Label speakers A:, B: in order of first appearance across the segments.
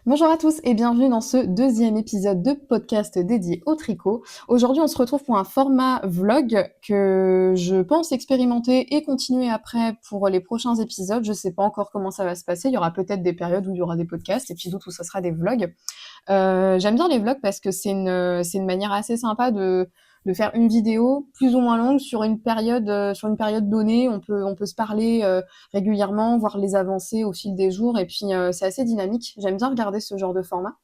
A: Bonjour à tous et bienvenue dans ce deuxième épisode de podcast dédié au tricot. Aujourd'hui, on se retrouve pour un format vlog que je pense expérimenter et continuer après pour les prochains épisodes. Je sais pas encore comment ça va se passer. Il y aura peut-être des périodes où il y aura des podcasts et puis d'autres où ça sera des vlogs. J'aime bien les vlogs parce que c'est une manière assez sympa de faire une vidéo plus ou moins longue sur une période donnée. On peut se parler régulièrement, voir les avancées au fil des jours et puis c'est assez dynamique. J'aime bien regarder ce genre de format.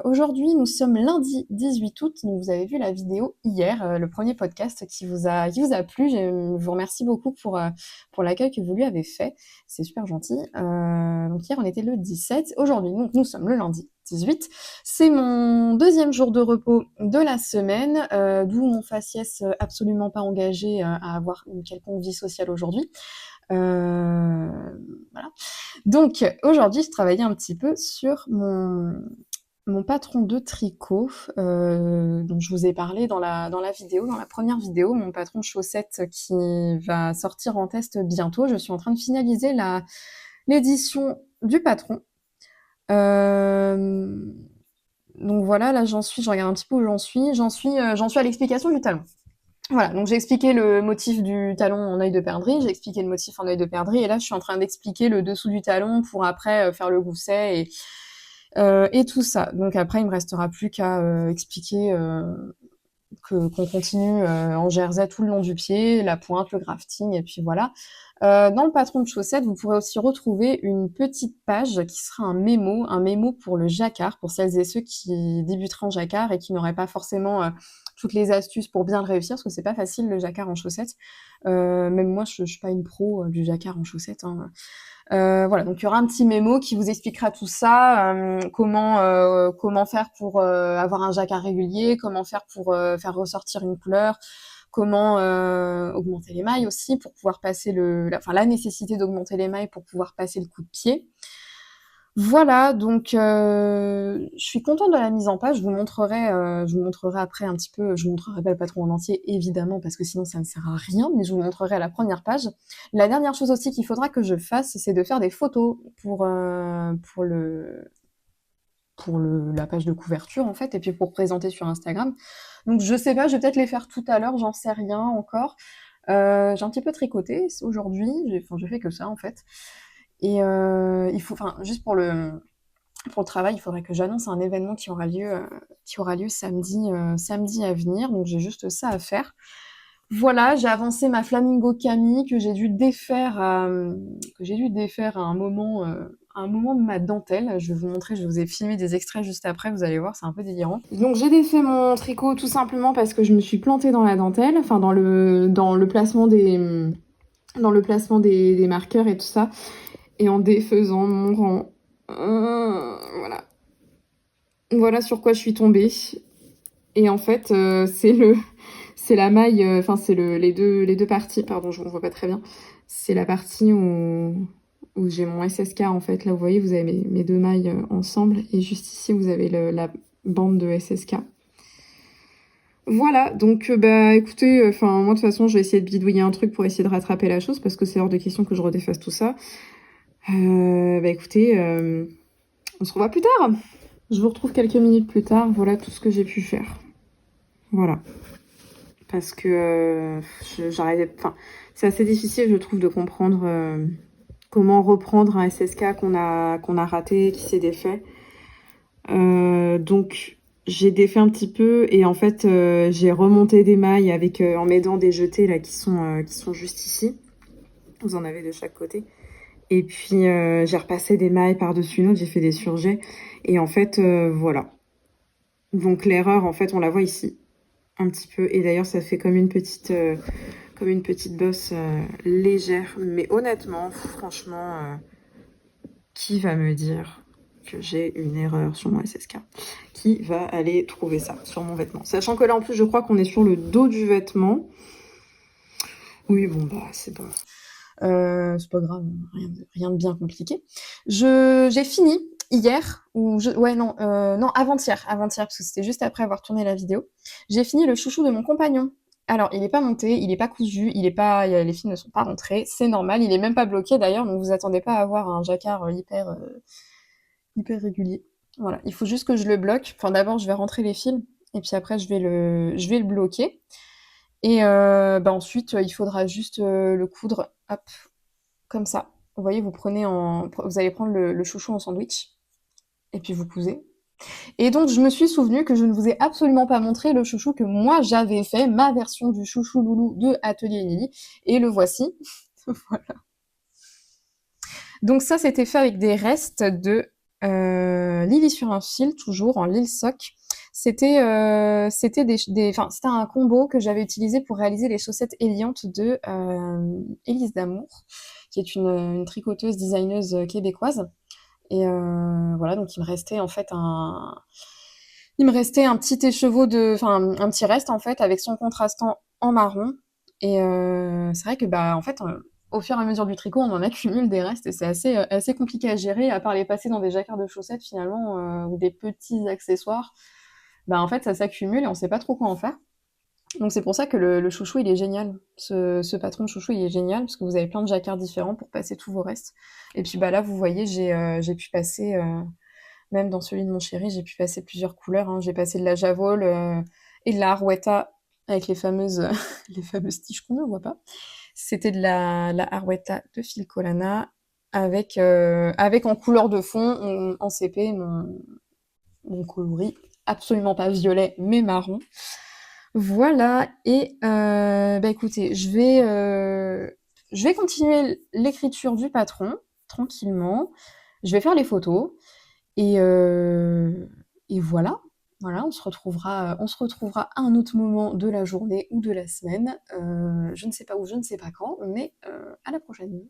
A: Aujourd'hui, nous sommes lundi 18 août, donc vous avez vu la vidéo hier, le premier podcast qui vous a plu. Je vous remercie beaucoup pour l'accueil que vous lui avez fait. C'est super gentil. Donc hier, on était le 17. Aujourd'hui, donc, nous sommes le lundi 18. C'est mon deuxième jour de repos de la semaine, d'où mon faciès absolument pas engagé à avoir une quelconque vie sociale aujourd'hui. Voilà. Donc aujourd'hui, je travaillais un petit peu sur mon patron de tricot, dont je vous ai parlé dans la première vidéo, mon patron de chaussettes qui va sortir en test bientôt. Je suis en train de finaliser l'édition du patron. Donc voilà, là je regarde un petit peu où j'en suis. J'en suis à l'explication du talon. Voilà, donc j'ai expliqué le motif du talon en œil de perdrix, j'ai expliqué le motif en œil de perdrix, et là je suis en train d'expliquer le dessous du talon pour après faire le gousset et tout ça. Donc après il me restera plus qu'à expliquer qu'on continue en jersey tout le long du pied, la pointe, le grafting, et puis voilà. Dans le patron de chaussettes, vous pourrez aussi retrouver une petite page qui sera un mémo pour le jacquard, pour celles et ceux qui débuteraient en jacquard et qui n'auraient pas forcément toutes les astuces pour bien le réussir, parce que c'est pas facile le jacquard en chaussettes. Même moi, je suis pas une pro du jacquard en chaussettes, hein. Voilà, donc il y aura un petit mémo qui vous expliquera tout ça, comment faire pour avoir un jacquard régulier, comment faire pour faire ressortir une couleur, comment augmenter les mailles aussi pour pouvoir passer la nécessité d'augmenter les mailles pour pouvoir passer le coup de pied. Voilà, donc je suis contente de la mise en page. Je vous montrerai après un petit peu. Je vous montrerai pas le patron en entier, évidemment, parce que sinon ça ne sert à rien. Mais je vous montrerai la première page. La dernière chose aussi qu'il faudra que je fasse, c'est de faire des photos pour la page de couverture en fait, et puis pour présenter sur Instagram. Donc je sais pas, je vais peut-être les faire tout à l'heure. J'en sais rien encore. J'ai un petit peu tricoté aujourd'hui. Je fais que ça en fait. Et juste pour le travail, il faudrait que j'annonce un événement qui aura lieu samedi à venir. Donc j'ai juste ça à faire. Voilà, j'ai avancé ma flamingo Camille que j'ai dû défaire à un moment de ma dentelle. Je vais vous montrer, je vous ai filmé des extraits juste après, vous allez voir, c'est un peu délirant. Donc j'ai défait mon tricot tout simplement parce que je me suis plantée dans la dentelle, enfin dans le placement des marqueurs et tout ça, et en défaisant mon rang. Voilà. Voilà sur quoi je suis tombée. Et en fait, c'est la maille, enfin c'est les deux parties. Pardon, on voit pas très bien. C'est la partie où j'ai mon SSK en fait. Là, vous voyez, vous avez mes deux mailles ensemble, et juste ici, vous avez la bande de SSK. Voilà, donc bah écoutez, moi de toute façon, je vais essayer de bidouiller un truc pour essayer de rattraper la chose parce que c'est hors de question que je redéfasse tout ça. Écoutez, on se revoit plus tard. Je vous retrouve quelques minutes plus tard. Voilà tout ce que j'ai pu faire. Voilà. Parce que c'est assez difficile, je trouve, de comprendre comment reprendre un SSK qu'on a raté, qui s'est défait. Donc j'ai défait un petit peu et en fait j'ai remonté des mailles en m'aidant des jetés là qui sont juste ici. Vous en avez de chaque côté. Et puis j'ai repassé des mailles par-dessus une autre, j'ai fait des surjets. Et en fait, voilà. Donc l'erreur, en fait, on la voit ici, un petit peu. Et d'ailleurs, ça fait comme une petite bosse légère. Mais honnêtement, franchement, qui va me dire que j'ai une erreur sur mon SSK? Qui va aller trouver ça sur mon vêtement? Sachant que là, en plus, je crois qu'on est sur le dos du vêtement. Oui, bon, bah, c'est bon. C'est pas grave, rien de bien compliqué. J'ai fini hier, non, avant-hier, parce que c'était juste après avoir tourné la vidéo. J'ai fini le chouchou de mon compagnon. Alors, il est pas monté, il est pas cousu, les fils ne sont pas rentrés, c'est normal, il est même pas bloqué d'ailleurs, donc vous attendez pas à avoir un jacquard hyper régulier. Voilà, il faut juste que je le bloque. Enfin, d'abord, je vais rentrer les fils et puis après, je vais le bloquer. Et ensuite, il faudra juste le coudre, hop, comme ça. Vous voyez, vous allez prendre le chouchou en sandwich et puis vous cousez. Et donc, je me suis souvenu que je ne vous ai absolument pas montré le chouchou que moi j'avais fait, ma version du chouchou loulou de Atelier Lily. Et le voici. Voilà. Donc ça, c'était fait avec des restes de Lily sur un fil, toujours en Lille Sock. C'était c'était un combo que j'avais utilisé pour réaliser les chaussettes éliantes de Élise Damour, qui est une tricoteuse designeuse québécoise. Et voilà, donc il me restait un petit écheveau un petit reste en fait avec son contrastant en marron. Et c'est vrai que en fait, au fur et à mesure du tricot, on en accumule des restes et c'est assez compliqué à gérer, à part les passer dans des jacquards de chaussettes finalement ou des petits accessoires. En fait, ça s'accumule et on sait pas trop quoi en faire. Donc c'est pour ça que le chouchou il est génial. Ce patron de chouchou il est génial parce que vous avez plein de jacquards différents pour passer tous vos restes. Et puis là vous voyez j'ai pu passer même dans celui de mon chéri, j'ai pu passer plusieurs couleurs, hein. J'ai passé de la Javol et de la Arwetta avec les fameuses, les fameuses tiges qu'on ne voit pas. C'était de la Arwetta de Filcolana avec en couleur de fond, en CP, mon coloris. Absolument pas violet, mais marron. Voilà, et écoutez, je vais continuer l'écriture du patron, tranquillement. Je vais faire les photos. Et, euh, et voilà, voilà, on se retrouvera à un autre moment de la journée ou de la semaine. Je ne sais pas où, je ne sais pas quand, mais à la prochaine.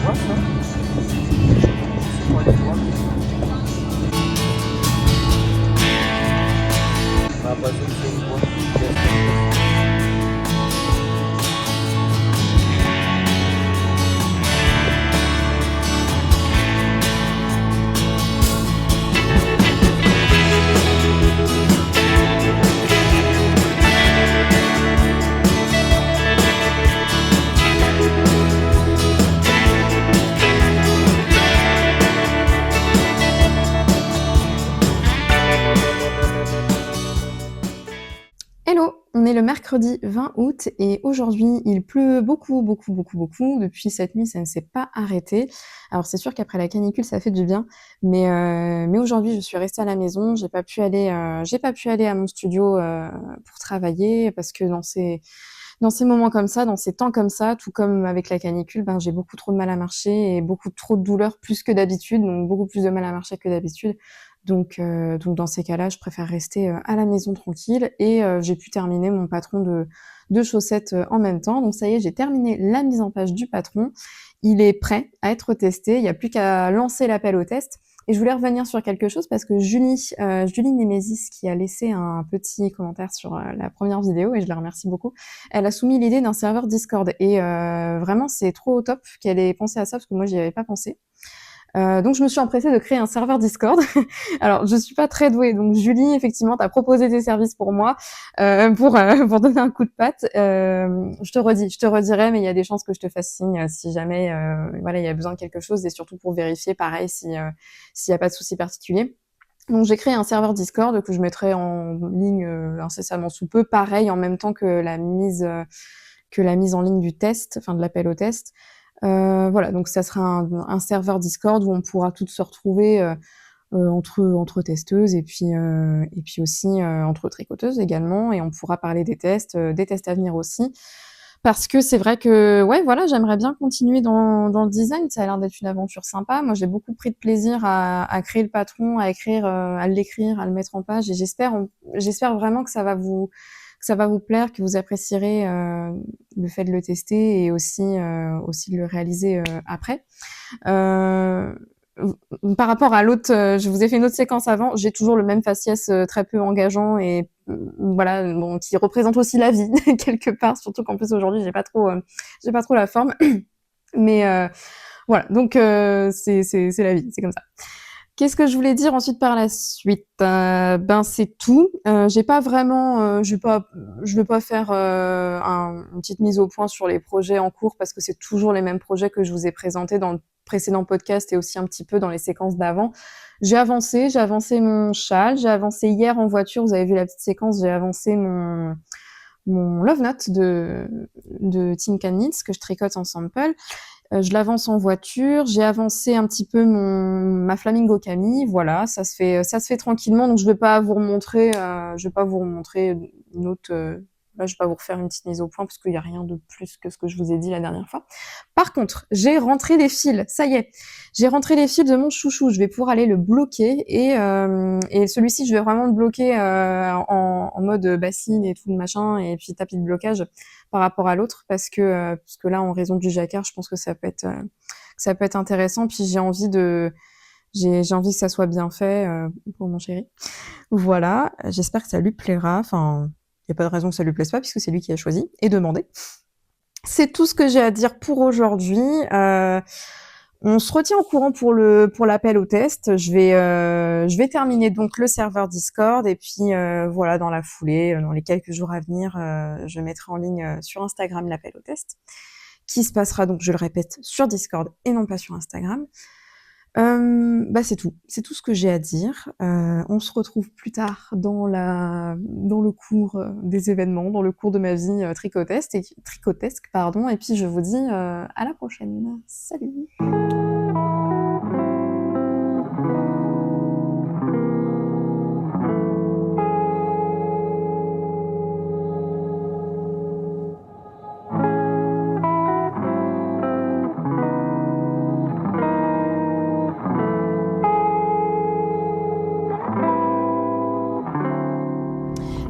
B: Quoi ça? C'est quoi les doigts? Ah bah c'est une voix.
A: Hello, on est le mercredi 20 août et aujourd'hui il pleut beaucoup, beaucoup, beaucoup, beaucoup. Depuis cette nuit, ça ne s'est pas arrêté. Alors c'est sûr qu'après la canicule, ça fait du bien, mais aujourd'hui je suis restée à la maison. J'ai pas pu aller à mon studio pour travailler parce que dans ces moments comme ça, dans ces temps comme ça, tout comme avec la canicule, j'ai beaucoup trop de mal à marcher et beaucoup trop de douleurs plus que d'habitude, donc beaucoup plus de mal à marcher que d'habitude. Donc dans ces cas-là, je préfère rester à la maison tranquille et j'ai pu terminer mon patron de chaussettes en même temps. Donc ça y est, j'ai terminé la mise en page du patron. Il est prêt à être testé. Il n'y a plus qu'à lancer l'appel au test. Et je voulais revenir sur quelque chose parce que Julie Némésis, qui a laissé un petit commentaire sur la première vidéo, et je la remercie beaucoup, elle a soumis l'idée d'un serveur Discord. Et vraiment, c'est trop top qu'elle ait pensé à ça parce que moi, j'y avais pas pensé. Donc je me suis empressée de créer un serveur Discord. Alors je suis pas très douée, donc Julie, effectivement, t'as proposé tes services pour moi pour donner un coup de patte. Je te redirai, mais il y a des chances que je te fasse signe si jamais voilà il y a besoin de quelque chose et surtout pour vérifier, pareil, s'il y a pas de souci particulier. Donc j'ai créé un serveur Discord que je mettrai en ligne incessamment sous peu, pareil en même temps que la mise en ligne du test, enfin de l'appel au test. Voilà, donc ça sera un serveur Discord où on pourra toutes se retrouver entre testeuses et puis aussi entre tricoteuses également, et on pourra parler des tests à venir aussi. Parce que c'est vrai que ouais, voilà, j'aimerais bien continuer dans le design. Ça a l'air d'être une aventure sympa. Moi, j'ai beaucoup pris de plaisir à créer le patron, à écrire, à l'écrire, à le mettre en page, et j'espère vraiment que ça va vous plaire, que vous apprécierez le fait de le tester et aussi de le réaliser après. Euh, Par rapport à l'autre, je vous ai fait une autre séquence avant. J'ai toujours le même faciès très peu engageant et voilà, bon, qui représente aussi la vie quelque part, surtout qu'en plus aujourd'hui j'ai pas trop la forme, mais voilà, donc c'est la vie, c'est comme ça. Qu'est-ce que je voulais dire ensuite par la suite? Ben c'est tout. J'ai pas vraiment, je vais pas faire une petite mise au point sur les projets en cours parce que c'est toujours les mêmes projets que je vous ai présentés dans le précédent podcast et aussi un petit peu dans les séquences d'avant. J'ai avancé mon châle, j'ai avancé hier en voiture. Vous avez vu la petite séquence, j'ai avancé mon love note de Tin Can Knits que je tricote en sample. Je l'avance en voiture, j'ai avancé un petit peu ma Flamingo Camille, voilà, ça se fait tranquillement, donc je vais pas vous remontrer une autre, là je vais pas vous refaire une petite mise au point parce qu'il y a rien de plus que ce que je vous ai dit la dernière fois. Par contre, j'ai rentré les fils, ça y est, j'ai rentré les fils de mon chouchou, je vais pouvoir aller le bloquer et celui-ci je vais vraiment le bloquer en mode bassine et tout le machin et puis tapis de blocage par rapport à l'autre parce que là en raison du jacquard je pense que ça peut être intéressant puis j'ai envie que ça soit bien fait pour mon chéri. Voilà, j'espère que ça lui plaira. Enfin, il y a pas de raison que ça lui plaise pas puisque c'est lui qui a choisi et demandé. C'est tout ce que j'ai à dire pour aujourd'hui. On se retient au courant pour l'appel au test. Je vais terminer donc le serveur Discord et puis voilà, dans la foulée, dans les quelques jours à venir, je mettrai en ligne sur Instagram l'appel au test, qui se passera donc, je le répète, sur Discord et non pas sur Instagram. Bah c'est tout ce que j'ai à dire. On se retrouve plus tard dans le cours des événements, dans le cours de ma vie tricotesque, pardon. Et puis je vous dis à la prochaine. Salut.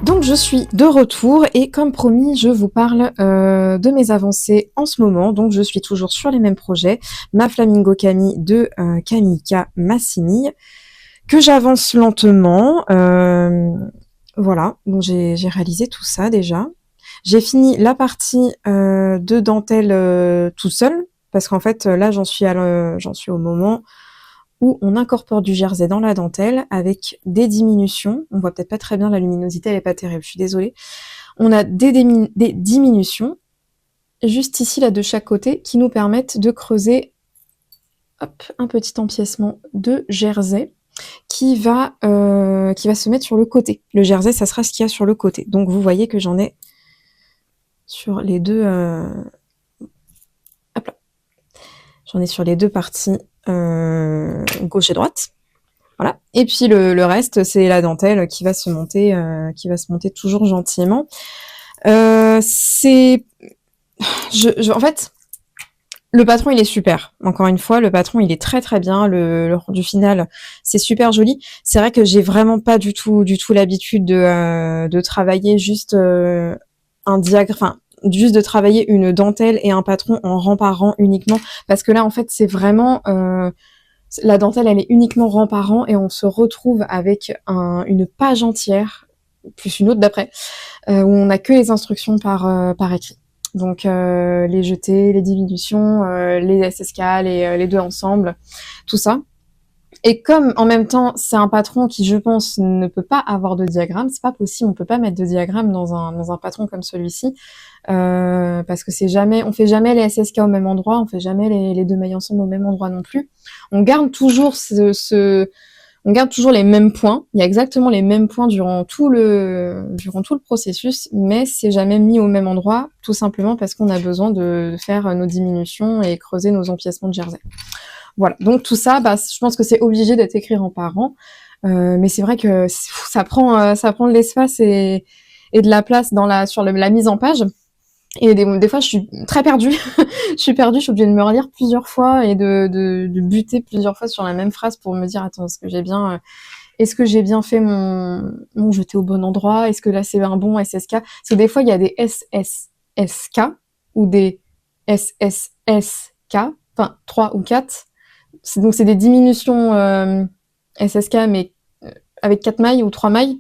A: Donc je suis de retour et comme promis, je vous parle de mes avancées en ce moment. Donc je suis toujours sur les mêmes projets, ma Flamingo Camille de Kamika Massini, que j'avance lentement. Voilà, donc j'ai réalisé tout ça déjà. J'ai fini la partie de dentelle tout seul, parce qu'en fait là j'en suis au moment où on incorpore du jersey dans la dentelle avec des diminutions. On voit peut-être pas très bien, la luminosité elle est pas terrible, je suis désolée. On a des diminutions, juste ici là de chaque côté, qui nous permettent de creuser un petit empiècement de jersey qui va se mettre sur le côté. Le jersey, ça sera ce qu'il y a sur le côté. Donc vous voyez que j'en ai sur les deux... Hop là. J'en ai sur les deux parties gauche et droite. Voilà. Et puis le reste, c'est la dentelle qui va se monter toujours gentiment. En fait, le patron, il est super. Encore une fois, le patron, il est très très bien. Le rendu final, c'est super joli. C'est vrai que j'ai vraiment pas du tout l'habitude de travailler juste un diagramme, enfin, juste de travailler une dentelle et un patron en rang par rang uniquement. Parce que là, en fait, c'est vraiment... la dentelle, elle est uniquement rang par rang et on se retrouve avec une page entière, plus une autre d'après, où on n'a que les instructions par écrit. Donc les jetés, les diminutions, les SSK, les deux ensemble, tout ça. Et comme en même temps c'est un patron qui, je pense, ne peut pas avoir de diagramme, c'est pas possible, on peut pas mettre de diagramme dans un patron comme celui-ci, parce que on fait jamais les SSK au même endroit, on fait jamais les deux mailles ensemble au même endroit non plus. On garde toujours on garde toujours les mêmes points. Il y a exactement les mêmes points durant tout le processus, mais c'est jamais mis au même endroit, tout simplement parce qu'on a besoin de faire nos diminutions et creuser nos empiècements de jersey. Voilà. Donc tout ça, je pense que c'est obligé d'être écrit en parent, mais c'est vrai que ça prend de l'espace et de la place sur la mise en page. Et des fois, je suis très perdue. Je suis obligée de me relire plusieurs fois et de buter plusieurs fois sur la même phrase pour me dire, attends, est-ce que j'ai bien fait mon jeté au bon endroit? Est-ce que là, c'est un bon SSK? Parce que des fois, il y a des SSSK ou des SSSK, enfin, 3 ou 4. Donc, c'est des diminutions SSK, mais avec 4 mailles ou 3 mailles.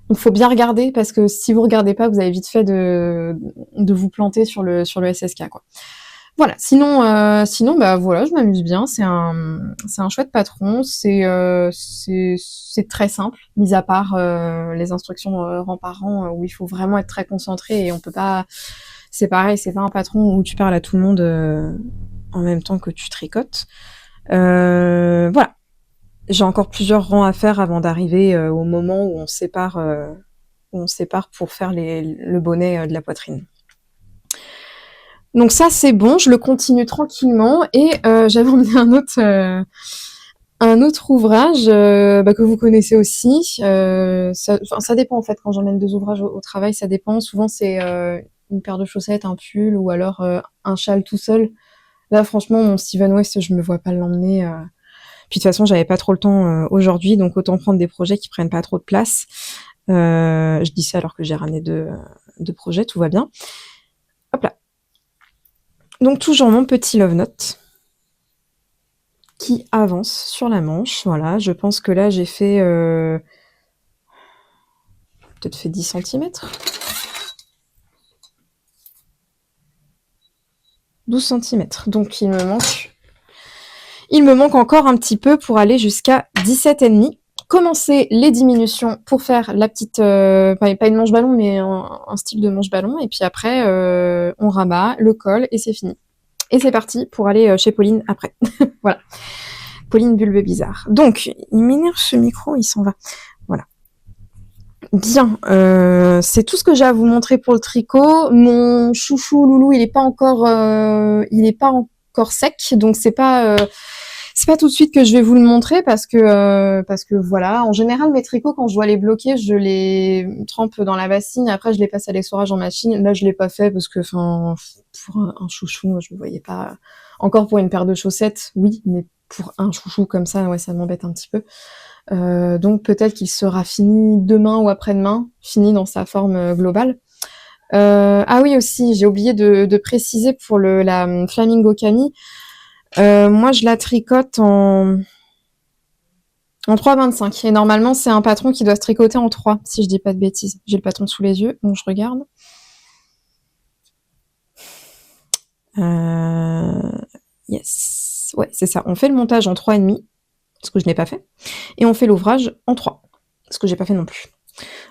A: Donc faut bien regarder parce que si vous regardez pas, vous avez vite fait de vous planter sur le SSK, quoi. Voilà. Sinon, bah voilà, je m'amuse bien. C'est un chouette patron. C'est très simple, mis à part les instructions rang par rang où il faut vraiment être très concentré et on peut pas. C'est pareil, c'est pas un patron où tu parles à tout le monde en même temps que tu tricotes. Voilà. J'ai encore plusieurs rangs à faire avant d'arriver au moment où on sépare pour faire le bonnet de la poitrine. Donc ça c'est bon, je le continue tranquillement et j'avais emmené un autre ouvrage que vous connaissez aussi. Ça dépend en fait quand j'emmène deux ouvrages au travail, ça dépend. Souvent c'est une paire de chaussettes, un pull ou alors un châle tout seul. Là franchement mon Steven West je me vois pas l'emmener. Puis de toute façon j'avais pas trop le temps aujourd'hui donc autant prendre des projets qui prennent pas trop de place. Je dis ça alors que j'ai ramené deux projets, tout va bien. Hop là. Donc toujours mon petit love note qui avance sur la manche. Voilà, je pense que là j'ai fait peut-être fait 10 centimètres. 12 centimètres. Donc il me manque encore un petit peu pour aller jusqu'à 17,5. Commencer les diminutions pour faire la petite, pas une manche ballon, mais un style de manche ballon. Et puis après, on rabat le col et c'est fini. Et c'est parti pour aller chez Pauline après. Voilà. Pauline Bulbe Bizarre. Donc, il m'énerve ce micro, il s'en va. Voilà. Bien, c'est tout ce que j'ai à vous montrer pour le tricot. Mon chouchou loulou, il est pas encore sec, donc c'est pas tout de suite que je vais vous le montrer parce que voilà. En général, mes tricots, quand je dois les bloquer, je les trempe dans la bassine. Après, je les passe à l'essorage en machine. Là, je l'ai pas fait parce que, enfin, pour un chouchou, je me voyais pas. Encore pour une paire de chaussettes, oui, mais pour un chouchou comme ça, ouais, ça m'embête un petit peu. Donc peut-être qu'il sera fini demain ou après-demain, fini dans sa forme globale. Ah oui aussi, j'ai oublié de préciser pour la Flamingo Camille. Moi je la tricote en 3,25 et normalement c'est un patron qui doit se tricoter en 3 si je dis pas de bêtises. J'ai le patron sous les yeux, donc je regarde. Yes, ouais c'est ça. On fait le montage en 3,5, ce que je n'ai pas fait, et on fait l'ouvrage en 3, ce que j'ai pas fait non plus.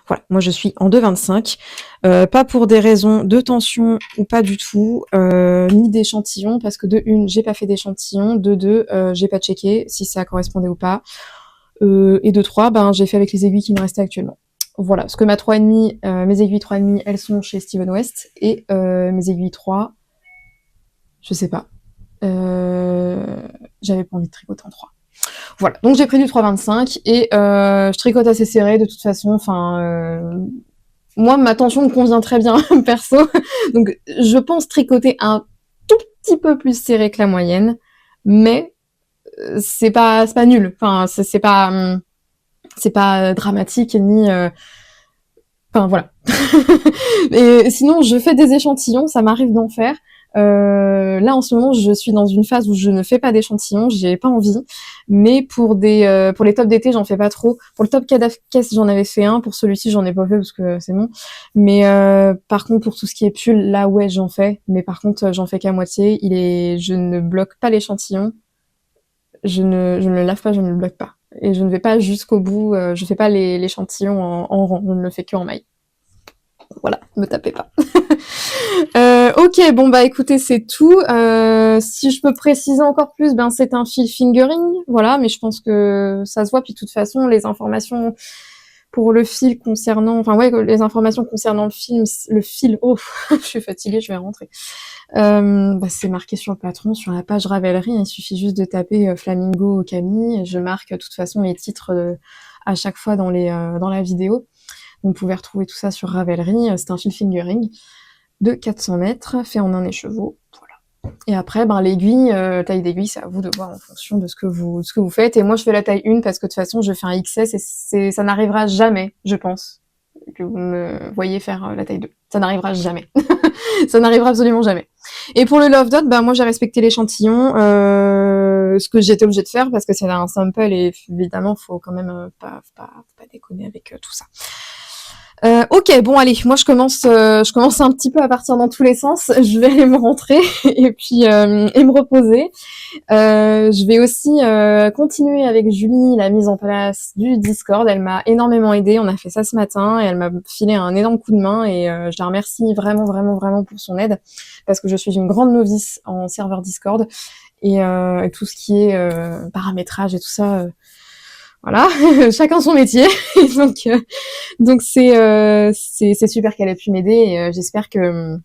A: Voilà, moi je suis en 2,25, pas pour des raisons de tension ou pas du tout, ni d'échantillon, parce que de une, j'ai pas fait d'échantillon, de deux, j'ai pas checké si ça correspondait ou pas, et de trois, ben j'ai fait avec les aiguilles qui me restaient actuellement. Voilà, parce que ma 3,5, mes aiguilles 3,5, elles sont chez Steven West, et mes aiguilles 3, je sais pas, j'avais pas envie de tricoter en 3. Voilà, donc j'ai pris du 3,25 et je tricote assez serré de toute façon. Enfin, moi ma tension me convient très bien perso, donc je pense tricoter un tout petit peu plus serré que la moyenne, mais c'est pas nul. Enfin, c'est pas dramatique ni. Enfin voilà. Et sinon, je fais des échantillons, ça m'arrive d'en faire. Là en ce moment, je suis dans une phase où je ne fais pas d'échantillons, j'ai pas envie. Mais pour les tops d'été, j'en fais pas trop. Pour le top Cadafkes, j'en avais fait un. Pour celui-ci, j'en ai pas fait parce que c'est bon. Mais par contre, pour tout ce qui est pull, là ouais, j'en fais. Mais par contre, j'en fais qu'à moitié. Je ne bloque pas l'échantillon. Je ne le lave pas, je ne le bloque pas. Et je ne vais pas jusqu'au bout. Je fais pas l'échantillon en rang. Je ne le fais que en maille. Voilà, me tapez pas. Ok, bon bah écoutez, c'est tout. Si je peux préciser encore plus, ben c'est un fil fingering, voilà, mais je pense que ça se voit. Puis de toute façon, les informations pour le fil concernant, enfin ouais, les informations concernant le fil. Oh, je suis fatiguée, je vais rentrer. C'est marqué sur le patron, sur la page Ravelry. Il suffit juste de taper Flamingo Camille. Je marque de toute façon les titres à chaque fois dans la vidéo. Vous pouvez retrouver tout ça sur Ravelry. C'est un fil fingering de 400 mètres, fait en un écheveau. Voilà. Et après, l'aiguille, taille d'aiguille, c'est à vous de voir en fonction de ce que vous faites. Et moi, je fais la taille 1 parce que de toute façon, je fais un XS et ça n'arrivera jamais, je pense, que vous me voyez faire la taille 2. Ça n'arrivera jamais. Ça n'arrivera absolument jamais. Et pour le Love Dot, moi, j'ai respecté l'échantillon, ce que j'étais obligée de faire parce que c'est un sample et évidemment, faut quand même pas déconner avec tout ça. Ok, bon allez, moi je commence un petit peu à partir dans tous les sens. Je vais aller me rentrer et puis et me reposer. Je vais aussi continuer avec Julie la mise en place du Discord. Elle m'a énormément aidée. On a fait ça ce matin et elle m'a filé un énorme coup de main et je la remercie vraiment, vraiment, vraiment pour son aide parce que je suis une grande novice en serveur Discord et tout ce qui est paramétrage et tout ça. Voilà, chacun son métier. Donc c'est super qu'elle ait pu m'aider et j'espère que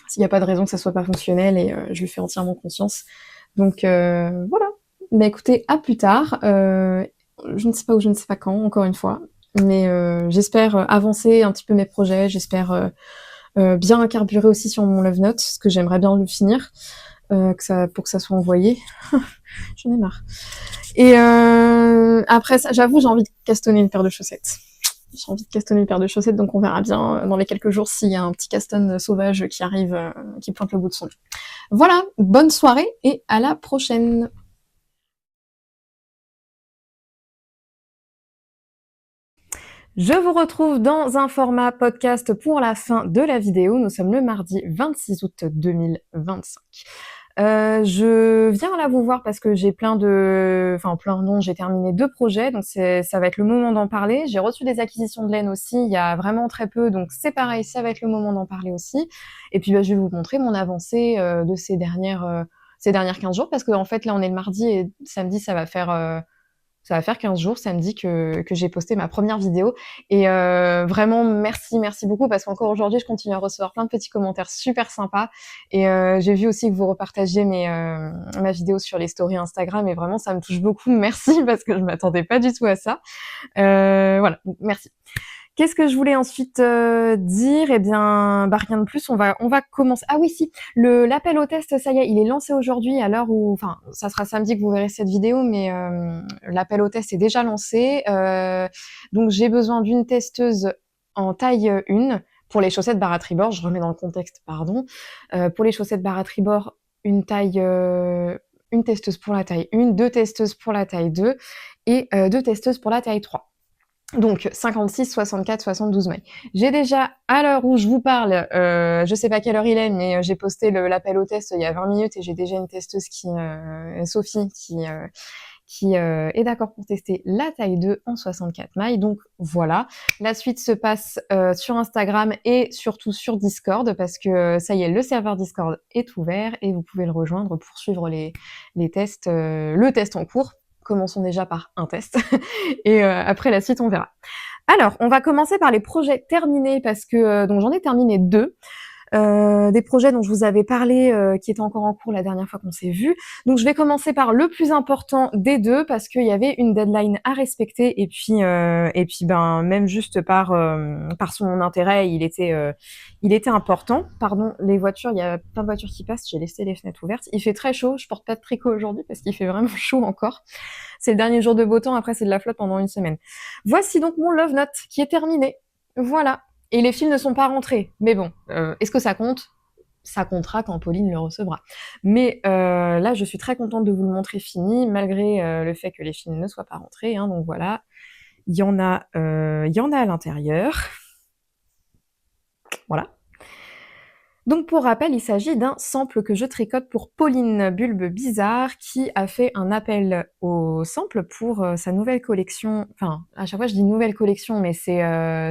A: s'il n'y a pas de raison que ça soit pas fonctionnel et je lui fais entièrement confiance. Donc voilà. Bah écoutez, à plus tard. Je ne sais pas où, je ne sais pas quand, encore une fois. Mais j'espère avancer un petit peu mes projets. J'espère bien carburer aussi sur mon Love Note, parce que j'aimerais bien le finir, pour que ça soit envoyé. J'en ai marre. Et après ça, j'avoue, j'ai envie de castonner une paire de chaussettes. J'ai envie de castonner une paire de chaussettes, donc on verra bien dans les quelques jours s'il y a un petit caston sauvage qui arrive, qui pointe le bout de son nez. Voilà, bonne soirée et à la prochaine. Je vous retrouve dans un format podcast pour la fin de la vidéo. Nous sommes le mardi 26 août 2025. Je viens là vous voir parce que j'ai j'ai terminé 2 projets, donc ça va être le moment d'en parler. J'ai reçu des acquisitions de laine aussi, il y a vraiment très peu, donc c'est pareil, ça va être le moment d'en parler aussi. Et puis je vais vous montrer mon avancée de ces dernières 15 jours, parce qu'en fait là on est le mardi et samedi ça va faire 15 jours samedi que j'ai posté ma première vidéo. Et vraiment, merci beaucoup, parce qu'encore aujourd'hui, je continue à recevoir plein de petits commentaires super sympas. Et j'ai vu aussi que vous repartagiez ma vidéo sur les stories Instagram, et vraiment, ça me touche beaucoup. Merci, parce que je m'attendais pas du tout à ça. Voilà, donc merci. Qu'est-ce que je voulais ensuite dire? Eh bien, bah rien de plus. On va commencer. Ah oui, si. L'appel au test, ça y est, il est lancé aujourd'hui à l'heure où, enfin, ça sera samedi que vous verrez cette vidéo, mais l'appel au test est déjà lancé. Donc j'ai besoin d'une testeuse en taille 1 pour les chaussettes barre à tribord. Je remets dans le contexte, pardon. Pour les chaussettes barre à tribord, une testeuse pour la taille 1, 2 testeuses pour la taille 2 et 2 testeuses pour la taille 3. Donc 56, 64, 72 mailles. J'ai déjà, à l'heure où je vous parle, je sais pas quelle heure il est, mais j'ai posté l'appel au test il y a 20 minutes et j'ai déjà une testeuse Sophie, qui est d'accord pour tester la taille 2 en 64 mailles. Donc voilà, la suite se passe sur Instagram et surtout sur Discord, parce que ça y est, le serveur Discord est ouvert et vous pouvez le rejoindre pour suivre les tests, le test en cours. Commençons déjà par un test et après la suite on verra. Alors, on va commencer par les projets terminés, parce que donc j'en ai terminé 2. Des projets dont je vous avais parlé, qui étaient encore en cours la dernière fois qu'on s'est vu. Donc je vais commencer par le plus important des 2, parce qu'il y avait une deadline à respecter, et puis ben même juste par son intérêt, il était important. Pardon, les voitures, il y a plein de voitures qui passent, j'ai laissé les fenêtres ouvertes. Il fait très chaud, je porte pas de tricot aujourd'hui parce qu'il fait vraiment chaud encore. C'est le dernier jour de beau temps, après c'est de la flotte pendant une semaine. Voici donc mon Love Note qui est terminé. Voilà. Et les fils ne sont pas rentrés. Mais bon, est-ce que ça compte? Ça comptera quand Pauline le recevra. Mais là, je suis très contente de vous le montrer fini, malgré le fait que les fils ne soient pas rentrés. Hein, donc voilà, il y en a à l'intérieur. Voilà. Donc pour rappel, il s'agit d'un sample que je tricote pour Pauline Bulbe Bizarre, qui a fait un appel au sample pour sa nouvelle collection. Enfin, à chaque fois je dis nouvelle collection, mais c'est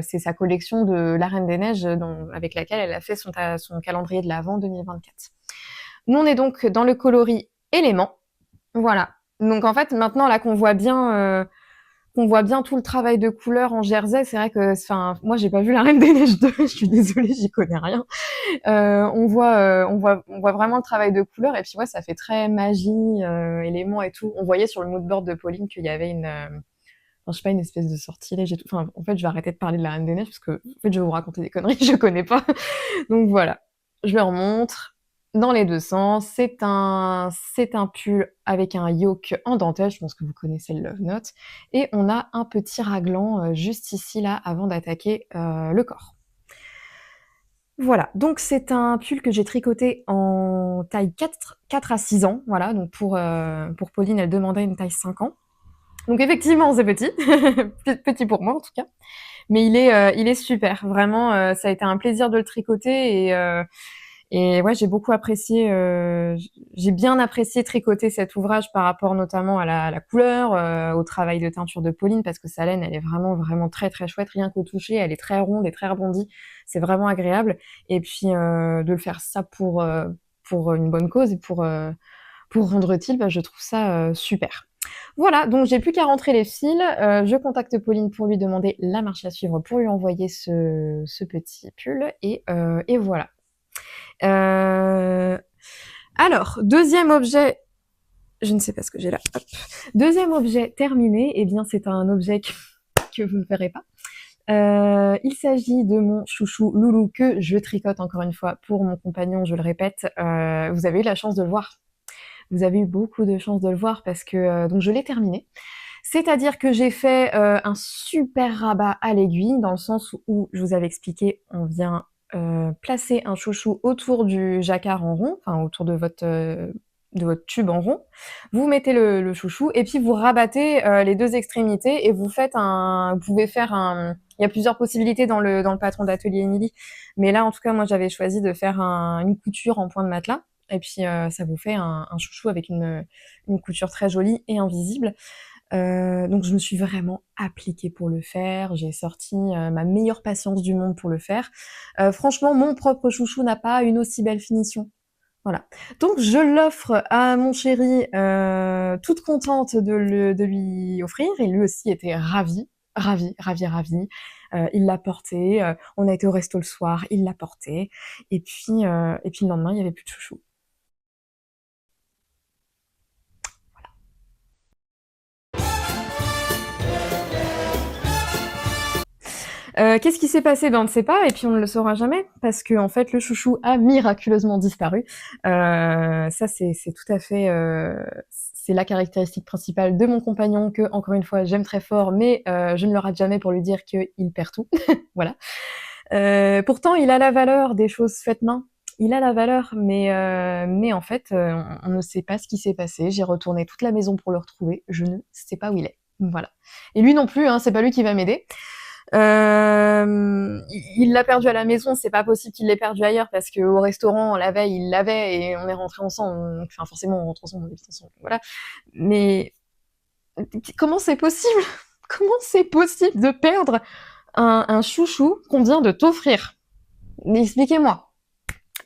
A: sa collection de la Reine des Neiges avec laquelle elle a fait son calendrier de l'Avent 2024. Nous on est donc dans le coloris élément. Voilà. Donc en fait maintenant là qu'on voit bien tout le travail de couleur en jersey, c'est vrai que, enfin, moi j'ai pas vu la Reine des Neiges 2, je suis désolée, j'y connais rien. On voit vraiment le travail de couleur, et puis ouais, ça fait très magie, éléments et tout. On voyait sur le moodboard de Pauline qu'il y avait je sais pas, une espèce de sortilège et tout. Enfin, en fait, je vais arrêter de parler de la Reine des Neiges parce que, en fait, je vais vous raconter des conneries, je connais pas. Donc voilà, je leur montre dans les deux sens. C'est un pull avec un yoke en dentelle, je pense que vous connaissez le Love Note, et on a un petit raglan juste ici là avant d'attaquer le corps. Voilà, donc c'est un pull que j'ai tricoté en taille 4 à 6 ans, voilà, donc pour Pauline, elle demandait une taille 5 ans. Donc effectivement, c'est petit, petit pour moi en tout cas. Mais il est super. Vraiment, ça a été un plaisir de le tricoter et ouais, j'ai beaucoup apprécié. J'ai bien apprécié tricoter cet ouvrage par rapport notamment à la couleur, au travail de teinture de Pauline, parce que sa laine, elle est vraiment vraiment très très chouette. Rien qu'au toucher, elle est très ronde et très rebondie. C'est vraiment agréable. Et puis de le faire ça pour une bonne cause et pour rendre utile, bah, je trouve ça super. Voilà, donc j'ai plus qu'à rentrer les fils. Je contacte Pauline pour lui demander la marche à suivre pour lui envoyer ce petit pull et voilà. Euh, alors, deuxième objet, je ne sais pas ce que j'ai là. Hop. Deuxième objet terminé, eh bien c'est un objet que vous ne verrez pas. Il s'agit de mon chouchou Loulou que je tricote encore une fois pour mon compagnon, je le répète. Vous avez eu la chance de le voir. Vous avez eu beaucoup de chance de le voir parce que donc je l'ai terminé. C'est-à-dire que j'ai fait un super rabat à l'aiguille, dans le sens où je vous avais expliqué, on vient placer un chouchou autour du jacquard en rond, enfin autour de votre tube en rond. Vous mettez le chouchou et puis vous rabattez les deux extrémités et vous pouvez faire un. Il y a plusieurs possibilités dans le patron d'atelier Émilie, mais là en tout cas moi j'avais choisi de faire une couture en point de matelas. Et puis ça vous fait un chouchou avec une couture très jolie et invisible. Donc je me suis vraiment appliquée pour le faire. J'ai sorti ma meilleure patience du monde pour le faire. Franchement, mon propre chouchou n'a pas une aussi belle finition. Voilà. Donc je l'offre à mon chéri, toute contente de lui offrir. Et lui aussi était ravi, ravi, ravi, ravi. Il l'a porté. On a été au resto le soir. Il l'a porté. Et puis le lendemain, il y avait plus de chouchou. Qu'est-ce qui s'est passé? Ben, on ne sait pas, et puis on ne le saura jamais, parce que en fait, le chouchou a miraculeusement disparu. Ça, c'est tout à fait, c'est la caractéristique principale de mon compagnon que, encore une fois, j'aime très fort, mais je ne le rate jamais pour lui dire qu'il perd tout. Voilà. Pourtant, il a la valeur des choses faites main. Il a la valeur, mais en fait, on ne sait pas ce qui s'est passé. J'ai retourné toute la maison pour le retrouver. Je ne sais pas où il est. Voilà. Et lui non plus, hein, c'est pas lui qui va m'aider. Il l'a perdu à la maison, c'est pas possible qu'il l'ait perdu ailleurs parce qu'au restaurant la veille il l'avait et on est rentrés ensemble. Enfin forcément on rentre ensemble, on habite ensemble, voilà. Mais comment c'est possible? Comment c'est possible de perdre un chouchou qu'on vient de t'offrir? Expliquez-moi.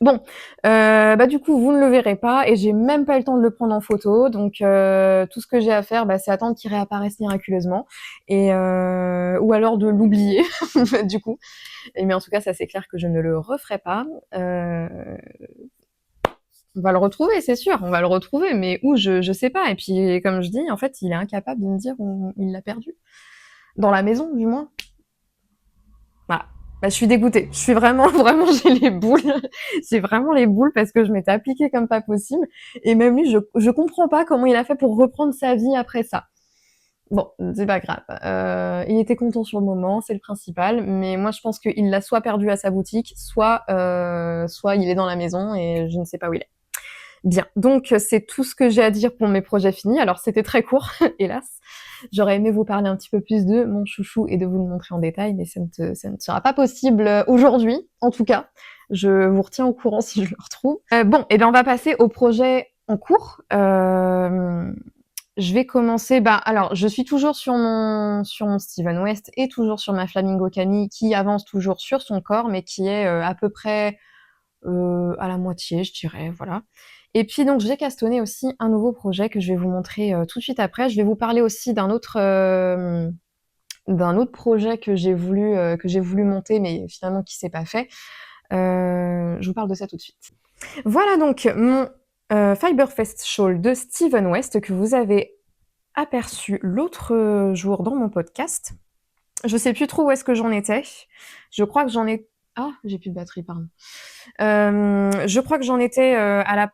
A: Bon, bah du coup vous ne le verrez pas et j'ai même pas eu le temps de le prendre en photo, donc tout ce que j'ai à faire, bah, c'est attendre qu'il réapparaisse miraculeusement et ou alors de l'oublier du coup. Mais en tout cas, ça c'est clair que je ne le referai pas. On va le retrouver, c'est sûr, on va le retrouver, mais où je sais pas. Et puis comme je dis, en fait, il est incapable de me dire où il l'a perdu. Dans la maison, du moins. Voilà. Bah, je suis dégoûtée. Je suis vraiment, vraiment, j'ai les boules. J'ai vraiment les boules parce que je m'étais appliquée comme pas possible. Et même lui, je comprends pas comment il a fait pour reprendre sa vie après ça. Bon, c'est pas grave. Il était content sur le moment, c'est le principal. Mais moi, je pense qu'il l'a soit perdu à sa boutique, soit il est dans la maison et je ne sais pas où il est. Bien, donc c'est tout ce que j'ai à dire pour mes projets finis. Alors c'était très court, hélas. J'aurais aimé vous parler un petit peu plus de mon chouchou et de vous le montrer en détail, mais ça ne sera pas possible aujourd'hui, en tout cas. Je vous retiens au courant si je le retrouve. Bon, et bien on va passer au projet en cours. Je vais commencer. Bah, alors, je suis toujours sur mon Steven West et toujours sur ma Flamingo Camille qui avance toujours sur son corps, mais qui est à peu près à la moitié, je dirais, voilà. Et puis donc j'ai castonné aussi un nouveau projet que je vais vous montrer tout de suite après. Je vais vous parler aussi d'un autre projet que j'ai voulu monter, mais finalement qui s'est pas fait. Je vous parle de ça tout de suite. Voilà donc mon Fiberfest Shawl de Steven West que vous avez aperçu l'autre jour dans mon podcast. Je sais plus trop où est-ce que j'en étais. Je crois que j'en ai... Ah, j'ai plus de batterie, pardon. Je crois que j'en étais à la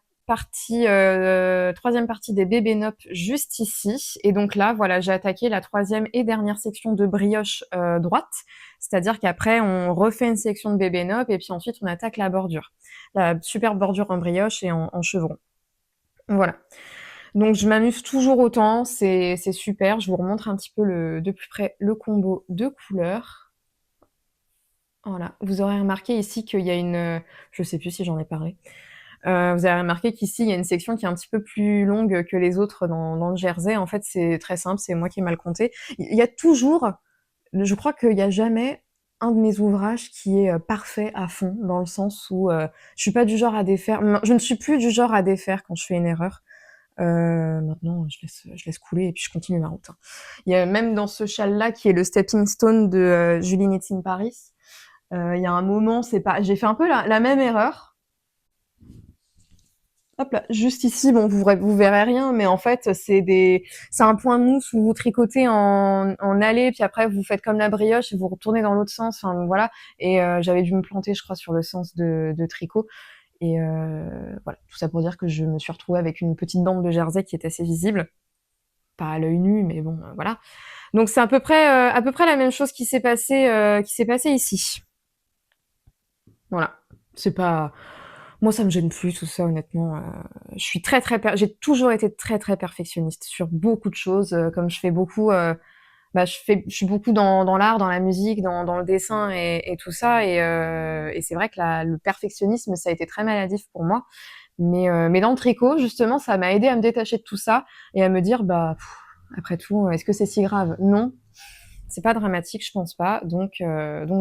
A: troisième partie des bébés nop juste ici. Et donc là, voilà, j'ai attaqué la troisième et dernière section de brioche droite. C'est-à-dire qu'après, on refait une section de bébé nop et puis ensuite, on attaque la bordure. La superbe bordure en brioche et en chevron. Voilà. Donc je m'amuse toujours autant, c'est super. Je vous remontre un petit peu de plus près le combo de couleurs. Voilà. Vous aurez remarqué ici qu'il y a une, je sais plus si j'en ai parlé. Vous avez remarqué qu'ici, il y a une section qui est un petit peu plus longue que les autres dans le jersey. En fait, c'est très simple, c'est moi qui ai mal compté. Il y a toujours, je crois qu'il n'y a jamais un de mes ouvrages qui est parfait à fond, dans le sens où je suis pas du genre à défaire. Je ne suis plus du genre à défaire quand je fais une erreur. Maintenant, je laisse couler et puis je continue ma route. Il y a même dans ce châle-là, qui est le Stepping Stone de Julie Nitz in Paris, il y a un moment, j'ai fait un peu la même erreur. Hop là, juste ici, bon, vous verrez rien, mais en fait, c'est un point mousse où vous tricotez en allée, puis après vous faites comme la brioche et vous retournez dans l'autre sens. Enfin, donc voilà. Et j'avais dû me planter, je crois, sur le sens de tricot. Et voilà, tout ça pour dire que je me suis retrouvée avec une petite bande de jersey qui est assez visible, pas à l'œil nu, mais bon, voilà. Donc c'est à peu près la même chose qui s'est passé ici. Voilà, c'est pas, moi ça me gêne plus tout ça, honnêtement. Je suis j'ai toujours été très très perfectionniste sur beaucoup de choses, comme je fais beaucoup. Je suis beaucoup dans l'art, dans la musique, dans le dessin et tout ça. Et c'est vrai que le perfectionnisme, ça a été très maladif pour moi. Mais dans le tricot, justement, ça m'a aidé à me détacher de tout ça et à me dire, après tout, est-ce que c'est si grave? Non, c'est pas dramatique, je pense pas. Donc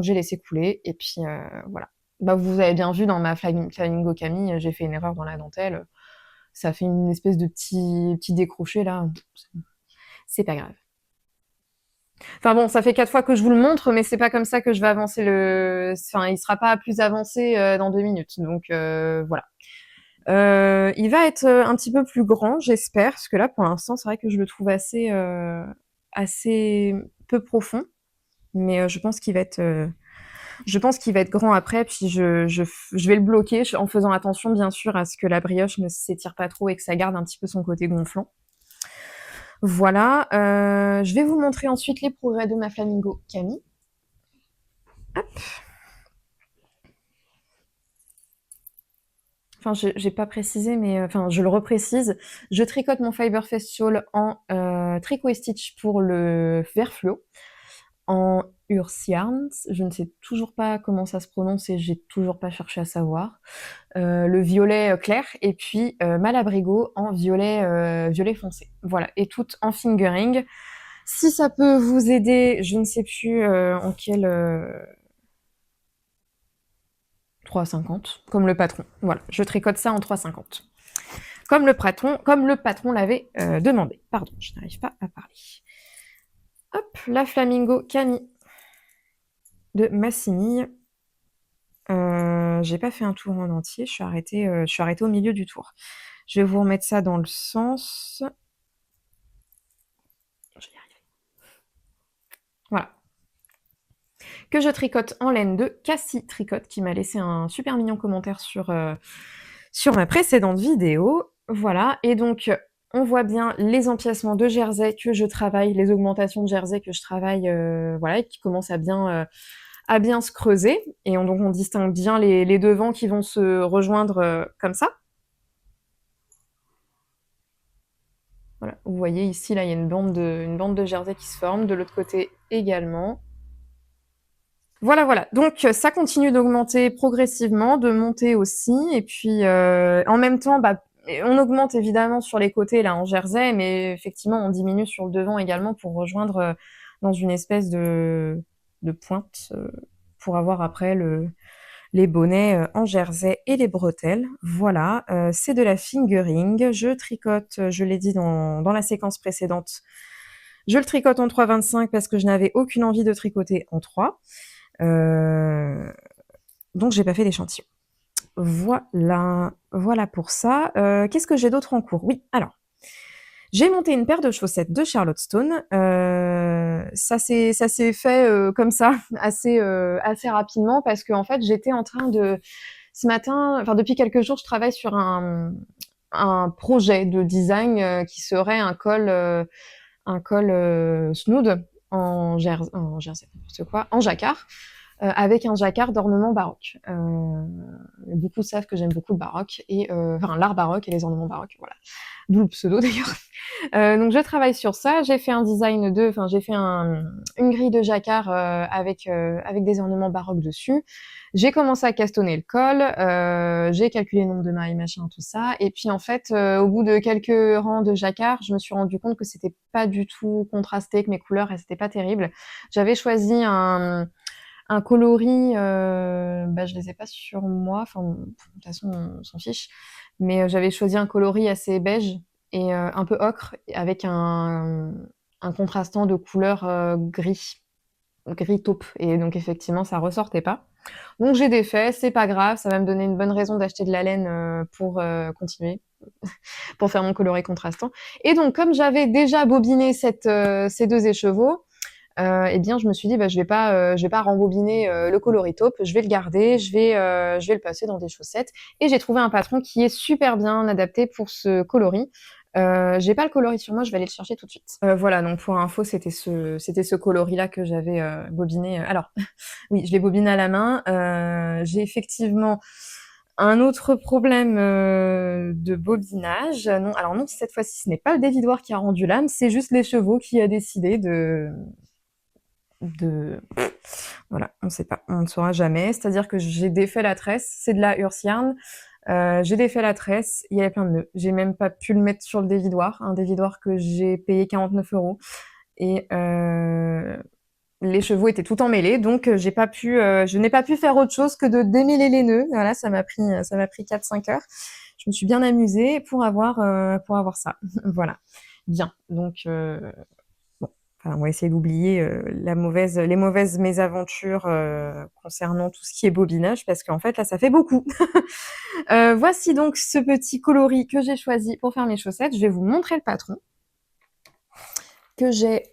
A: j'ai laissé couler. Et puis voilà. Vous avez bien vu dans ma Flamingo Camille, j'ai fait une erreur dans la dentelle. Ça fait une espèce de petit décroché là. C'est pas grave. Enfin bon, ça fait 4 fois que je vous le montre, mais c'est pas comme ça que je vais avancer Enfin, il sera pas plus avancé dans 2 minutes. Donc voilà. Il va être un petit peu plus grand, j'espère, parce que là, pour l'instant, c'est vrai que je le trouve assez peu profond. Mais je pense qu'il va être grand après. Puis je vais le bloquer en faisant attention, bien sûr, à ce que la brioche ne s'étire pas trop et que ça garde un petit peu son côté gonflant. Voilà. Je vais vous montrer ensuite les progrès de ma Flamingo Camille. Hop. Enfin, j'ai pas précisé, mais enfin, je le reprécise. Je tricote mon Fiber Festival en tricot et stitch pour le vert fluo, en Urs Yarns. Je ne sais toujours pas comment ça se prononce et j'ai toujours pas cherché à savoir. Le violet clair et puis Malabrigo en violet foncé. Voilà, et toutes en fingering. Si ça peut vous aider, je ne sais plus en quel 3,50, comme le patron. Voilà, je tricote ça en 3,50. Comme le patron l'avait demandé. Pardon, je n'arrive pas à parler. Hop, la Flamingo Camille de Massini. J'ai pas fait un tour en entier, je suis arrêtée au milieu du tour. Je vais vous remettre ça dans le sens. Je vais y arriver. Voilà. Que je tricote en laine de Cassie Tricote, qui m'a laissé un super mignon commentaire sur ma précédente vidéo. Voilà, et donc on voit bien les empiècements de jersey que je travaille, les augmentations de jersey que je travaille, voilà, et qui commencent à bien se creuser. Et donc on distingue bien les devants qui vont se rejoindre comme ça. Voilà, vous voyez ici, là, il y a une bande de jersey qui se forme, de l'autre côté également. Voilà. Donc ça continue d'augmenter progressivement, de monter aussi, et puis en même temps, on augmente évidemment sur les côtés là en jersey, mais effectivement on diminue sur le devant également pour rejoindre dans une espèce de pointe pour avoir après les bonnets en jersey et les bretelles. Voilà, c'est de la fingering. Je tricote, je l'ai dit dans la séquence précédente, je le tricote en 3,25 parce que je n'avais aucune envie de tricoter en 3. Donc j'ai pas fait d'échantillon. Voilà pour ça. Qu'est-ce que j'ai d'autre en cours? Oui, alors j'ai monté une paire de chaussettes de Charlotte Stone. Ça s'est fait comme ça, assez rapidement, parce que en fait j'étais en train de ce matin, enfin depuis quelques jours, je travaille sur un projet de design qui serait un col snood en jersey, n'importe quoi, en jacquard. avec un jacquard d'ornement baroque. Beaucoup savent que j'aime beaucoup le baroque et enfin l'art baroque et les ornements baroques, voilà. D'où le pseudo d'ailleurs. Donc je travaille sur ça. J'ai fait un design enfin j'ai fait une grille de jacquard avec des ornements baroques dessus. J'ai commencé à castonner le col. J'ai calculé le nombre de mailles, machin, tout ça. Et puis en fait, au bout de quelques rangs de jacquard, je me suis rendu compte que c'était pas du tout contrasté avec mes couleurs et c'était pas terrible. J'avais choisi un coloris, je les ai pas sur moi, enfin, de toute façon, on s'en fiche, mais j'avais choisi un coloris assez beige et un peu ocre, avec un contrastant de couleur gris taupe, et donc effectivement, ça ressortait pas. Donc j'ai défait, c'est pas grave, ça va me donner une bonne raison d'acheter de la laine pour continuer, pour faire mon coloris contrastant. Et donc, comme j'avais déjà bobiné ces deux écheveaux, eh bien, je me suis dit, je vais pas rembobiner le coloris taupe, je vais le garder, je vais le passer dans des chaussettes. Et j'ai trouvé un patron qui est super bien adapté pour ce coloris. J'ai pas le coloris sur moi, je vais aller le chercher tout de suite. Voilà, donc pour info, c'était ce coloris-là que j'avais bobiné. Alors, oui, je l'ai bobiné à la main. J'ai effectivement un autre problème de bobinage. Non, alors non, cette fois-ci, ce n'est pas le dévidoir qui a rendu l'âme, c'est juste l'écheveau qui a décidé voilà, on sait pas, on ne saura jamais. C'est-à-dire que j'ai défait la tresse, c'est de la Ursiarn. J'ai défait la tresse, il y avait plein de nœuds. J'ai même pas pu le mettre sur le dévidoir, un dévidoir que j'ai payé 49 €. Et les chevaux étaient tout emmêlés, donc je n'ai pas pu faire autre chose que de démêler les nœuds. Voilà, ça m'a pris 4-5 heures. Je me suis bien amusée pour avoir ça. Voilà. Bien. Donc, enfin, on va essayer d'oublier les mauvaises mésaventures concernant tout ce qui est bobinage, parce qu'en fait, là, ça fait beaucoup. Voici donc ce petit coloris que j'ai choisi pour faire mes chaussettes. Je vais vous montrer le patron que j'ai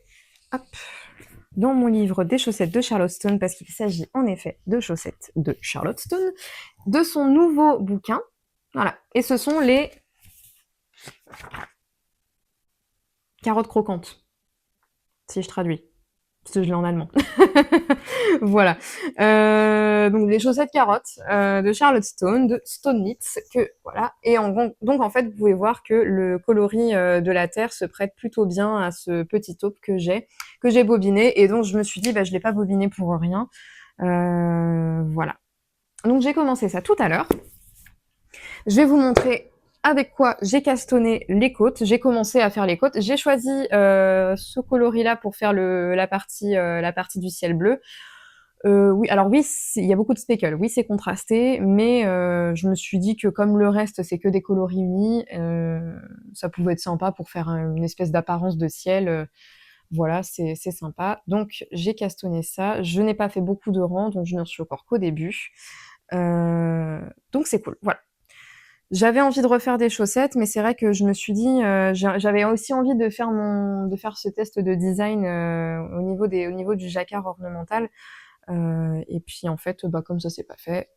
A: dans mon livre des chaussettes de Charlotteston, parce qu'il s'agit en effet de chaussettes de Charlotteston, de son nouveau bouquin. Voilà. Et ce sont les carottes croquantes, si je traduis. Parce que je l'ai en allemand. Voilà. Donc les chaussettes carottes de Charlotteston, de Stone Knits, voilà. Et donc en fait, vous pouvez voir que le coloris de la terre se prête plutôt bien à ce petit taupe que j'ai bobiné, et donc je me suis dit, je l'ai pas bobiné pour rien. Voilà. Donc j'ai commencé ça tout à l'heure. Je vais vous montrer avec quoi j'ai castonné les côtes. J'ai commencé à faire les côtes. J'ai choisi ce coloris-là pour faire la partie du ciel bleu. Oui, alors oui, il y a beaucoup de speckle. Oui, c'est contrasté, mais je me suis dit que comme le reste, c'est que des coloris unis, ça pouvait être sympa pour faire une espèce d'apparence de ciel. Voilà, c'est sympa. Donc j'ai castonné ça. Je n'ai pas fait beaucoup de rangs, donc je ne suis encore qu'au début. Donc c'est cool. Voilà. J'avais envie de refaire des chaussettes, mais c'est vrai que je me suis dit, j'avais aussi envie de faire ce test de design au niveau du jacquard ornemental. Et puis en fait, comme ça s'est pas fait,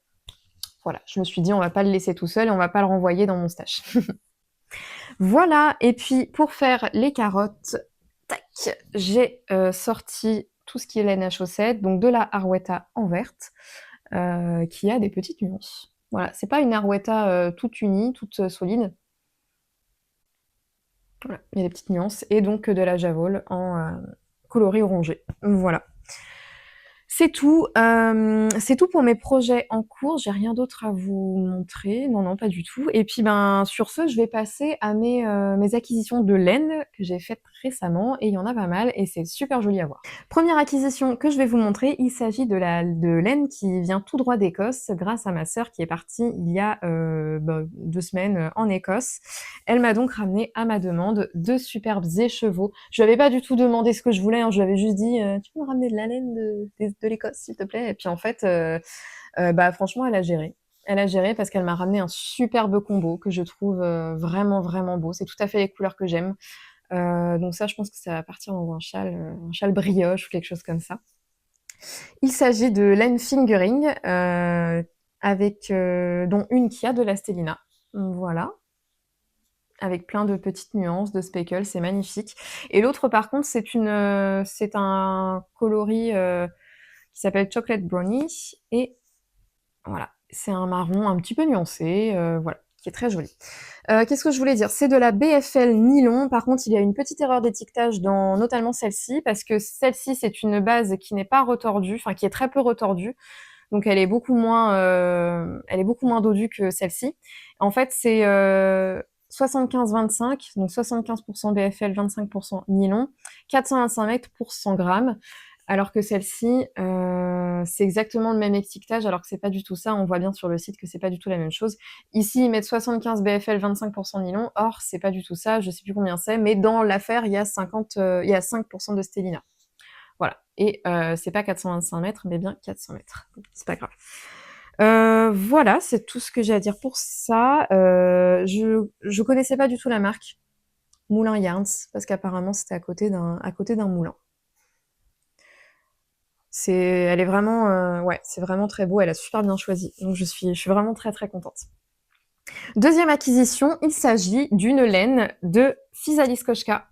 A: voilà, je me suis dit on va pas le laisser tout seul et on va pas le renvoyer dans mon stash. Voilà. Et puis pour faire les carottes, tac, j'ai sorti tout ce qui est laine à chaussettes, donc de la Arwetta en verte, qui a des petites nuances. Voilà, c'est pas une Arwetta toute unie, toute solide. Voilà, il y a des petites nuances. Et donc de la Javol en coloris orangé. Voilà. C'est tout pour mes projets en cours. J'ai rien d'autre à vous montrer. Non, non, pas du tout. Et puis, sur ce, je vais passer à mes acquisitions de laine que j'ai faites récemment, et il y en a pas mal, et c'est super joli à voir. Première acquisition que je vais vous montrer, il s'agit de laine qui vient tout droit d'Écosse, grâce à ma sœur qui est partie il y a 2 semaines en Écosse. Elle m'a donc ramené à ma demande 2 superbes écheveaux. Je lui avais pas du tout demandé ce que je voulais, hein, je lui avais juste dit tu peux me ramener de la laine de l'Écosse, s'il te plaît. Et puis en fait, franchement, elle a géré. Elle a géré parce qu'elle m'a ramené un superbe combo que je trouve vraiment, vraiment beau. C'est tout à fait les couleurs que j'aime. Donc ça, je pense que ça va partir dans un châle brioche ou quelque chose comme ça. Il s'agit de laine fingering, dont une qui a de la stélina. Voilà. Avec plein de petites nuances, de speckles, c'est magnifique. Et l'autre, par contre, c'est un coloris qui s'appelle Chocolate Brownie. Et voilà, c'est un marron un petit peu nuancé, voilà, qui est très joli. Qu'est-ce que je voulais dire? C'est de la BFL nylon. Par contre, il y a une petite erreur d'étiquetage dans notamment celle-ci, parce que celle-ci, c'est une base qui n'est pas retordue, enfin qui est très peu retordue. Donc elle est beaucoup moins dodue que celle-ci. En fait, c'est 75-25, donc 75% BFL, 25% nylon, 425 mètres pour 100 grammes. Alors que celle-ci, c'est exactement le même étiquetage, alors que c'est pas du tout ça. On voit bien sur le site que c'est pas du tout la même chose. Ici, ils mettent 75 BFL, 25% nylon. Or, c'est pas du tout ça. Je sais plus combien c'est, mais dans l'affaire, il y a 5% de stellina. Voilà. Et c'est pas 425 mètres, mais bien 400 mètres. C'est pas grave. Voilà, c'est tout ce que j'ai à dire pour ça. Je connaissais pas du tout la marque Moulin Yarns, parce qu'apparemment c'était à côté d'un moulin. Elle est vraiment, ouais, c'est vraiment très beau. Elle a super bien choisi. Donc je suis vraiment très très contente. Deuxième acquisition, il s'agit d'une laine de Physalis Kochka.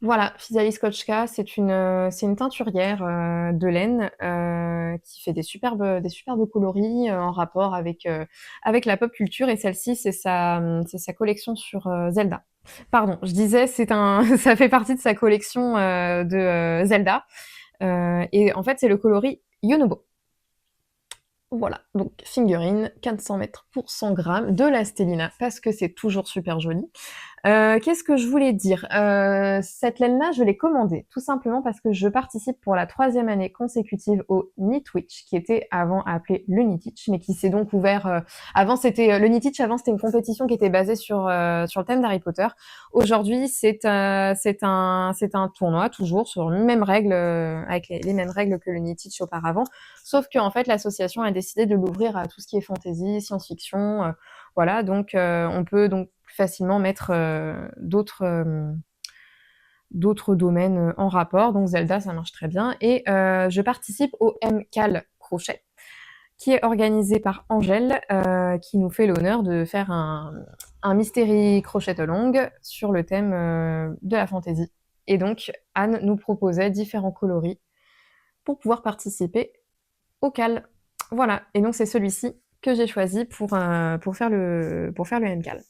A: Voilà, Physalis Kochka, c'est une teinturière de laine qui fait des superbes coloris en rapport avec la pop culture. Et celle-ci, c'est sa collection sur Zelda. Pardon, je disais, ça fait partie de sa collection de Zelda. Et en fait, c'est le coloris Yonobo. Voilà, donc figurine, 400 mètres pour 100 grammes, de la stellina, parce que c'est toujours super joli. Qu'est-ce que je voulais dire? Cette laine-là, je l'ai commandée, tout simplement parce que je participe pour la 3e année consécutive au Knitwitch, qui était avant appelé le Knititch, mais qui s'est donc ouvert, avant c'était, le Knititch avant c'était une compétition qui était basée sur le thème d'Harry Potter. Aujourd'hui, c'est un tournoi, toujours sur les mêmes règles, avec les mêmes règles que le Knititch auparavant, sauf qu'en fait, l'association a décidé de l'ouvrir à tout ce qui est fantasy, science-fiction, voilà, donc on peut donc plus facilement mettre d'autres domaines en rapport. Donc Zelda, ça marche très bien. Et je participe au MCAL Crochet, qui est organisé par Angèle, qui nous fait l'honneur de faire un mystery crochet along sur le thème de la fantasy. Et donc Anne nous proposait différents coloris pour pouvoir participer au CAL. Voilà, et donc c'est celui-ci que j'ai choisi pour faire le MCAL.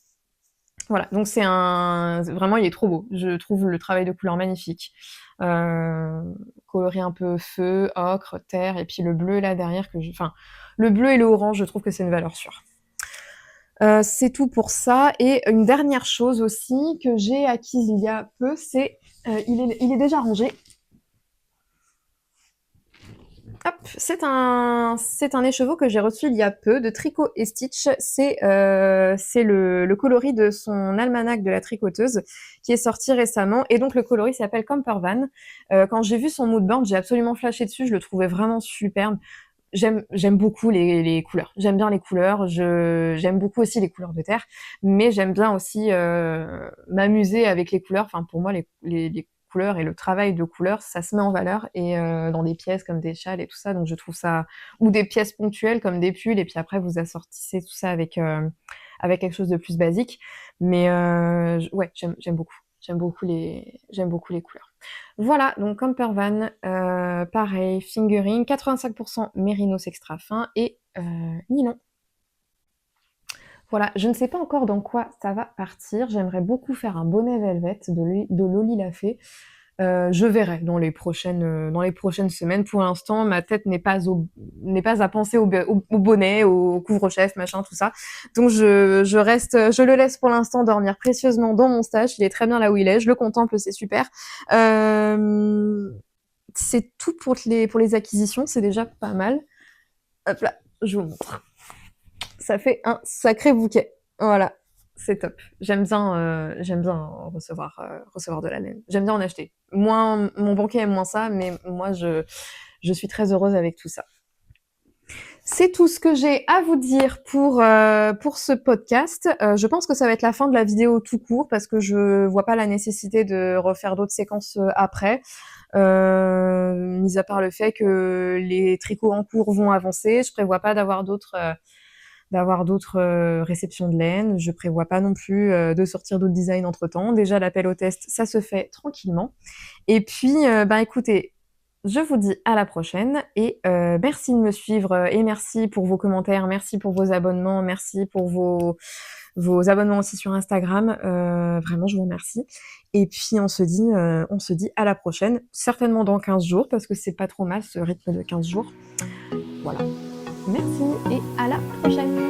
A: Voilà, donc vraiment il est trop beau. Je trouve le travail de couleur magnifique. Coloré un peu feu, ocre, terre, et puis le bleu là derrière enfin, le bleu et le orange, je trouve que c'est une valeur sûre. C'est tout pour ça. Et une dernière chose aussi que j'ai acquise il y a peu, c'est il est déjà rangé. Hop, c'est un écheveau que j'ai reçu il y a peu de Tricot et Stitch. C'est le coloris de son almanach de la tricoteuse qui est sorti récemment. Et donc le coloris s'appelle Campervan. Quand j'ai vu son moodboard, j'ai absolument flashé dessus. Je le trouvais vraiment superbe. J'aime beaucoup les couleurs. J'aime bien les couleurs. J'aime beaucoup aussi les couleurs de terre, mais j'aime bien aussi m'amuser avec les couleurs. Enfin, pour moi, les couleurs et le travail de couleurs, ça se met en valeur et dans des pièces comme des châles et tout ça. Donc je trouve ça, ou des pièces ponctuelles comme des pulls, et puis après vous assortissez tout ça avec quelque chose de plus basique. Mais ouais, j'aime beaucoup. J'aime beaucoup les couleurs. Voilà, donc Campervan, pareil, fingering, 85% mérinos extra fin et nylon. Voilà, je ne sais pas encore dans quoi ça va partir. J'aimerais beaucoup faire un bonnet velvet de Loli Lafay. Je verrai dans les prochaines semaines. Pour l'instant, ma tête n'est pas à penser au bonnet, au couvre-chef, machin, tout ça. Donc je le laisse pour l'instant dormir précieusement dans mon stage. Il est très bien là où il est. Je le contemple, c'est super. C'est tout pour les acquisitions. C'est déjà pas mal. Hop là, je vous montre. Ça fait un sacré bouquet. Voilà, c'est top. J'aime bien recevoir de la laine. J'aime bien en acheter. Mon banquier aime moins ça, mais moi, je suis très heureuse avec tout ça. C'est tout ce que j'ai à vous dire pour ce podcast. Je pense que ça va être la fin de la vidéo tout court parce que je vois pas la nécessité de refaire d'autres séquences après. Mis à part le fait que les tricots en cours vont avancer, je prévois pas d'avoir d'autres réceptions de laine. Je prévois pas non plus de sortir d'autres designs entre-temps. Déjà, l'appel au test, ça se fait tranquillement. Et puis, écoutez, Je vous dis à la prochaine et merci de me suivre et merci pour vos commentaires, merci pour vos abonnements, merci pour vos abonnements aussi sur Instagram. Vraiment, je vous remercie. Et puis, on se dit à la prochaine, certainement dans 15 jours, parce que c'est pas trop mal ce rythme de 15 jours. Voilà. Merci et à la prochaine.